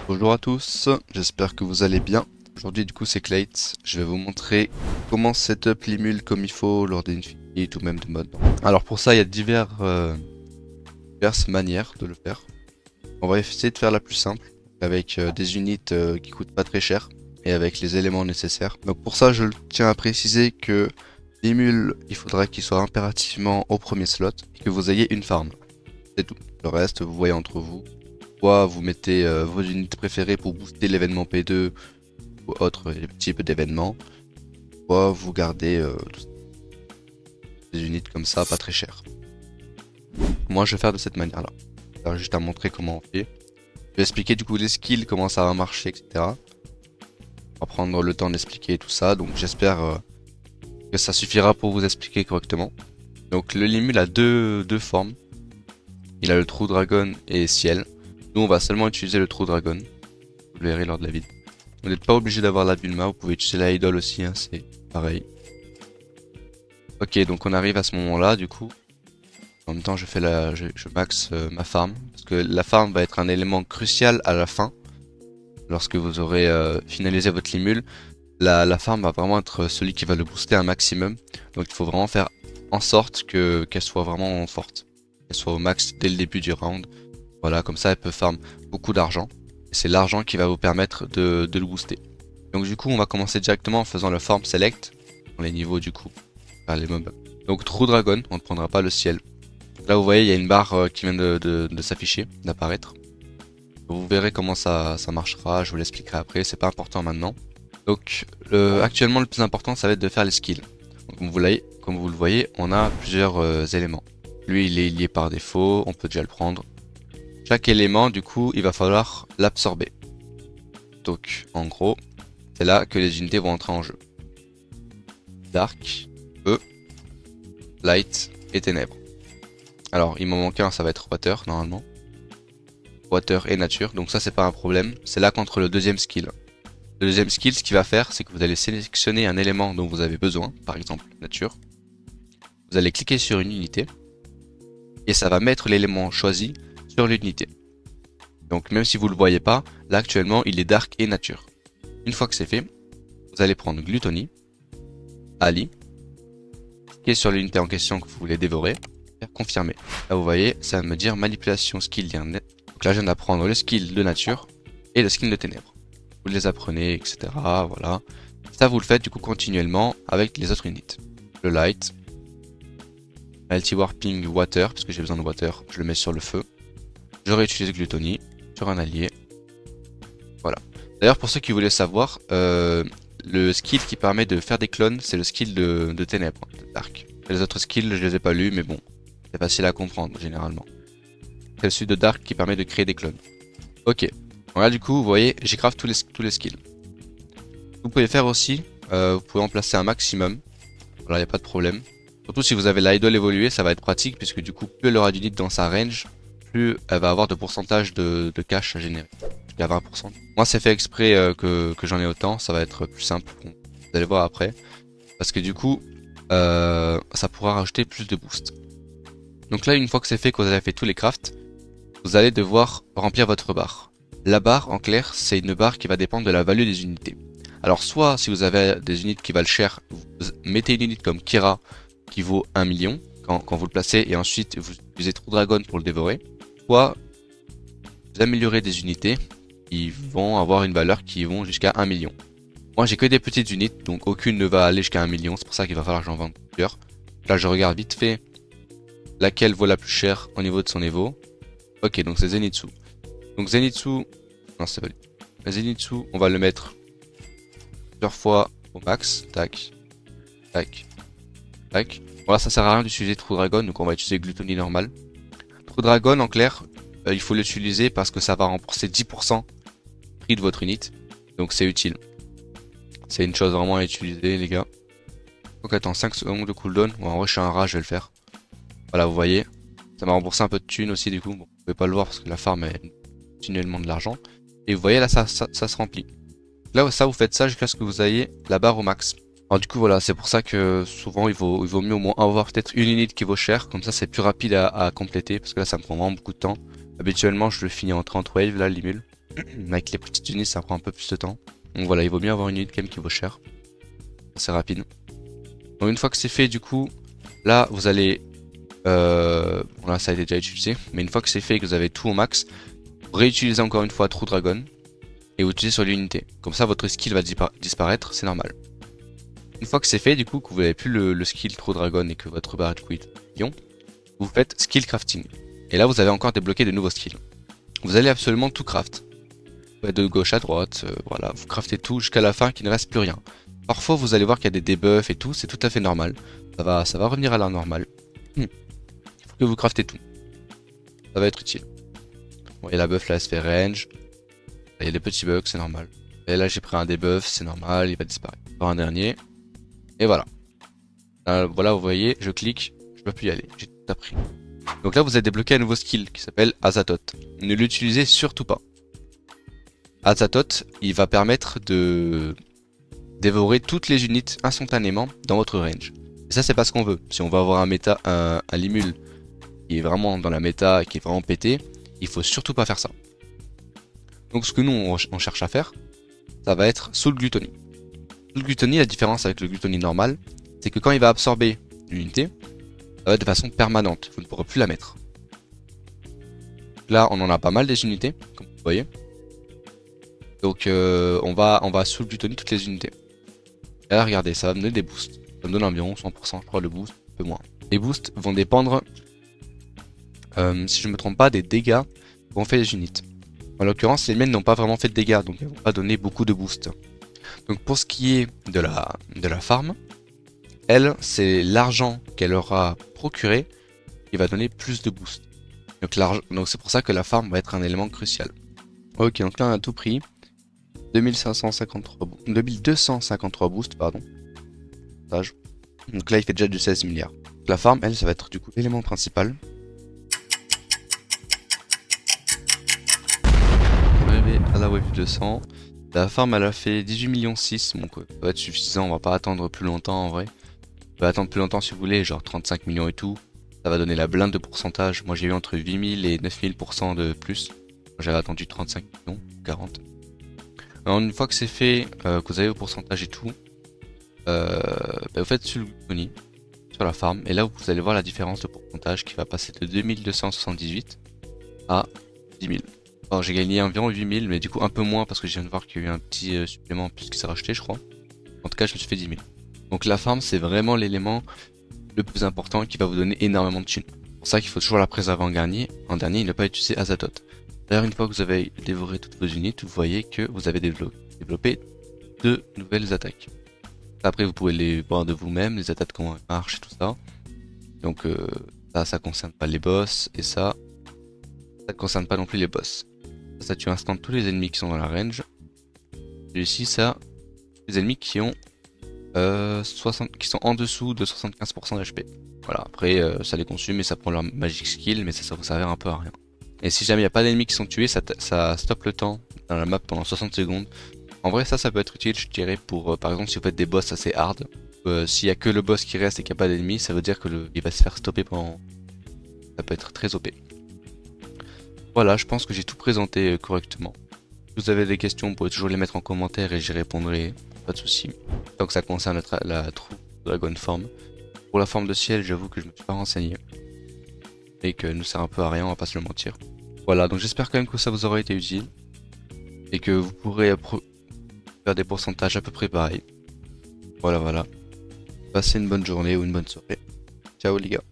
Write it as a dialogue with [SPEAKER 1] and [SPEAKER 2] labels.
[SPEAKER 1] Bonjour à tous, j'espère que vous allez bien. Aujourd'hui du coup c'est Clate, je vais vous montrer comment setup l'imule comme il faut lors d'Infinite ou même de mode. Alors pour ça il y a diverses manières de le faire. On va essayer de faire la plus simple, avec des unités qui coûtent pas très cher et avec les éléments nécessaires. Donc pour ça je tiens à préciser que l'imule il faudra qu'il soit impérativement au premier slot et que vous ayez une farm. C'est tout, le reste vous voyez entre vous. Soit vous mettez vos unités préférées pour booster l'événement P2 ou autre type d'événement, soit vous gardez des unités comme ça, pas très chères. Moi je vais faire de cette manière là. Alors, juste à montrer comment on fait. Je vais expliquer du coup les skills, comment ça va marcher, etc. On va prendre le temps d'expliquer tout ça, donc j'espère que ça suffira pour vous expliquer correctement. Donc le Limul a deux formes. Il a le True Dragon et Ciel. Nous on va seulement utiliser le True Dragon. Vous le verrez lors de la vidéo. Vous n'êtes pas obligé d'avoir la Bulma, vous pouvez utiliser la Idol aussi, hein, c'est pareil. Ok, donc on arrive à ce moment-là du coup. En même temps je max ma farm. Parce que la farm va être un élément crucial à la fin. Lorsque vous aurez finalisé votre Limul. La farm va vraiment être celui qui va le booster un maximum. Donc il faut vraiment faire en sorte qu'elle soit vraiment forte. Qu'elle soit au max dès le début du round. Voilà, comme ça elle peut farm beaucoup d'argent. Et c'est l'argent qui va vous permettre de le booster. Donc du coup on va commencer directement en faisant le farm select. Dans les niveaux du coup. Vers les mobs. Donc True Dragon, on ne prendra pas le ciel. Là vous voyez il y a une barre qui vient de s'afficher, d'apparaître. Vous verrez comment ça marchera, je vous l'expliquerai après, c'est pas important maintenant. Donc actuellement le plus important ça va être de faire les skills. Donc, comme vous le voyez, on a plusieurs éléments. Lui il est lié par défaut, on peut déjà le prendre. Chaque élément du coup il va falloir l'absorber. Donc en gros c'est là que les unités vont entrer en jeu. Dark, feu, light et ténèbres. Alors il m'en manque un, ça va être water normalement. Water et nature, donc ça c'est pas un problème. C'est là qu'entre le deuxième skill. Le deuxième skill, ce qu'il va faire, c'est que vous allez sélectionner un élément dont vous avez besoin, par exemple nature. Vous allez cliquer sur une unité et ça va mettre l'élément choisi sur l'unité. Donc même si vous le voyez pas, là actuellement il est dark et nature. Une fois que c'est fait, vous allez prendre Gluttony, Ali, cliquer sur l'unité en question que vous voulez dévorer, faire confirmer. Là vous voyez, ça va me dire manipulation skill lien net. Donc là je viens d'apprendre le skill de nature et le skill de ténèbres. Vous les apprenez, etc. Voilà. Ça vous le faites du coup continuellement avec les autres unités. Le light, multi-warping water, parce que j'ai besoin de water, je le mets sur le feu. Je réutilise Gluttony sur un allié. Voilà. D'ailleurs pour ceux qui voulaient savoir, le skill qui permet de faire des clones, c'est le skill de ténèbres, de dark. Les autres skills je les ai pas lus, mais bon, c'est facile à comprendre généralement. C'est celui de dark qui permet de créer des clones. Ok. Voilà du coup vous voyez j'ai craft tous les skills. Vous pouvez faire aussi, vous pouvez en placer un maximum. Voilà, il n'y a pas de problème. Surtout si vous avez l'idol évoluée, ça va être pratique puisque du coup plus elle aura d'unités dans sa range, plus elle va avoir de pourcentage de cash à générer. Jusqu'à 20%. Moi c'est fait exprès que j'en ai autant, ça va être plus simple. Vous allez voir après. Parce que du coup ça pourra rajouter plus de boost. Donc là une fois que c'est fait, que vous avez fait tous les crafts, vous allez devoir remplir votre barre. La barre, en clair, c'est une barre qui va dépendre de la value des unités. Alors soit, si vous avez des unités qui valent cher, vous mettez une unité comme Kira qui vaut 1 million quand vous le placez et ensuite vous utilisez True Dragon pour le dévorer. Soit, vous améliorez des unités qui vont avoir une valeur qui vont jusqu'à 1 million. Moi, j'ai que des petites unités, donc aucune ne va aller jusqu'à 1 million. C'est pour ça qu'il va falloir que j'en vende plusieurs. Là, je regarde vite fait laquelle vaut la plus chère au niveau de son niveau. Ok, donc c'est Zenitsu. Donc Zenitsu, non c'est pas lui. Zenitsu, on va le mettre plusieurs fois au max. Tac, tac, tac. Voilà, ça sert à rien d'utiliser True Dragon, donc on va utiliser Gluttony normal. True Dragon, en clair, il faut l'utiliser parce que ça va rembourser 10% du prix de votre unité. Donc c'est utile. C'est une chose vraiment à utiliser, les gars. Donc attends, 5 secondes de cooldown. Bon, en vrai, je suis un rat, je vais le faire. Voilà, vous voyez. Ça m'a remboursé un peu de thunes aussi, du coup. Bon, vous pouvez pas le voir parce que la farm est continuellement de l'argent. Et vous voyez là ça se remplit. Là ça vous faites ça jusqu'à ce que vous ayez la barre au max. Alors du coup voilà, c'est pour ça que souvent il vaut mieux au moins avoir peut-être une unité qui vaut cher. Comme ça c'est plus rapide à compléter parce que là ça me prend vraiment beaucoup de temps. Habituellement je le finis en 30 waves là l'imule. Avec les petites unités, ça prend un peu plus de temps. Donc voilà, il vaut mieux avoir une unité quand même qui vaut cher. C'est rapide. Donc une fois que c'est fait, du coup, là, vous allez... bon là, ça a été déjà utilisé. Mais une fois que c'est fait et que vous avez tout au max, vous réutilisez encore une fois True Dragon. Et vous utilisez sur l'unité. Comme ça, votre skill va disparaître, c'est normal. Une fois que c'est fait, du coup, que vous n'avez plus le skill True Dragon et que votre barre de coup est million, vous faites skill crafting. Et là, vous avez encore débloqué de nouveaux skills. Vous allez absolument tout craft. De gauche à droite, voilà, vous craftez tout jusqu'à la fin qu'il ne reste plus rien. Parfois, vous allez voir qu'il y a des debuffs et tout, c'est tout à fait normal. Ça va revenir à la normale. Il faut que vous craftez tout. Ça va être utile. Bon, et la buff là, elle se fait range. Il y a des petits bugs, c'est normal. Et là, j'ai pris un debuff, c'est normal, il va disparaître. Encore un dernier. Et voilà. Voilà, vous voyez, je clique, je peux plus y aller. J'ai tout appris. Donc là, vous avez débloqué un nouveau skill qui s'appelle Azathoth. Ne l'utilisez surtout pas. Azathoth, il va permettre de dévorer toutes les unités instantanément dans votre range. Et ça, c'est pas ce qu'on veut. Si on veut avoir un Limul qui est vraiment dans la méta, qui est vraiment pété, il faut surtout pas faire ça. Donc ce que nous on cherche à faire, ça va être Soul Gluttony. Soul Gluttony, la différence avec le Gluttony normal, c'est que quand il va absorber l'unité, ça va être de façon permanente, vous ne pourrez plus la mettre. Là on en a pas mal des unités, comme vous voyez. Donc on va Soul Gluttony toutes les unités. Et là regardez, ça va me donner des boosts. Ça me donne environ 100% je crois le boost, un peu moins. Les boosts vont dépendre, si je ne me trompe pas, des dégâts qu'ont fait les unités. En l'occurrence, les miennes n'ont pas vraiment fait de dégâts, donc elles vont pas donner beaucoup de boost. Donc pour ce qui est de la farm, elle, c'est l'argent qu'elle aura procuré qui va donner plus de boost. Donc c'est pour ça que la farm va être un élément crucial. Ok, donc là on a tout pris. 2253 boosts, pardon. Donc là il fait déjà du 16 milliards. La farm, elle, ça va être du coup l'élément principal. À la wave 200. La farm elle a fait 18 millions 6, donc ça va être suffisant, on va pas attendre plus longtemps en vrai. On va attendre plus longtemps si vous voulez, genre 35 millions et tout. Ça va donner la blinde de pourcentage. Moi j'ai eu entre 8000 et 9000% de plus. J'avais attendu 35 millions, 40. Alors une fois que c'est fait, que vous avez vos pourcentages et tout, vous faites sur le Gluttony, sur la farm, et là vous allez voir la différence de pourcentage qui va passer de 2278 à 10 000. Alors j'ai gagné environ 8000, mais du coup un peu moins parce que je viens de voir qu'il y a eu un petit supplément en plus qui s'est rajouté, je crois. En tout cas, je me suis fait 10 000. Donc la farm, c'est vraiment l'élément le plus important qui va vous donner énormément de thunes. C'est pour ça qu'il faut toujours la préserver en dernier et ne pas utiliser Azathoth. D'ailleurs, une fois que vous avez dévoré toutes vos unités, vous voyez que vous avez développé 2 nouvelles attaques. Après, vous pouvez les voir de vous-même, les attaques comment elles marchent et tout ça. Donc ça concerne pas les boss, et ça ne concerne pas non plus les boss. Ça tue instant tous les ennemis qui sont dans la range. Celui-ci, ça, les ennemis qui ont qui sont en dessous de 75% d'HP. Voilà, après ça les consume et ça prend leur magic skill, mais ça vous servir un peu à rien. Et si jamais il n'y a pas d'ennemis qui sont tués, ça stoppe le temps dans la map pendant 60 secondes. En vrai, ça peut être utile, je dirais, pour par exemple si vous faites des boss assez hard. S'il n'y a que le boss qui reste et qu'il n'y a pas d'ennemis, ça veut dire que il va se faire stopper pendant. Ça peut être très OP. Voilà, je pense que j'ai tout présenté correctement. Si vous avez des questions, vous pouvez toujours les mettre en commentaire et j'y répondrai, pas de soucis. Tant que ça concerne la True Dragon Form. Pour la forme de ciel, j'avoue que je me suis pas renseigné. Et que nous sert un peu à rien, on va pas se le mentir. Voilà, donc j'espère quand même que ça vous aura été utile. Et que vous pourrez faire des pourcentages à peu près pareils. Voilà. Passez une bonne journée ou une bonne soirée. Ciao les gars.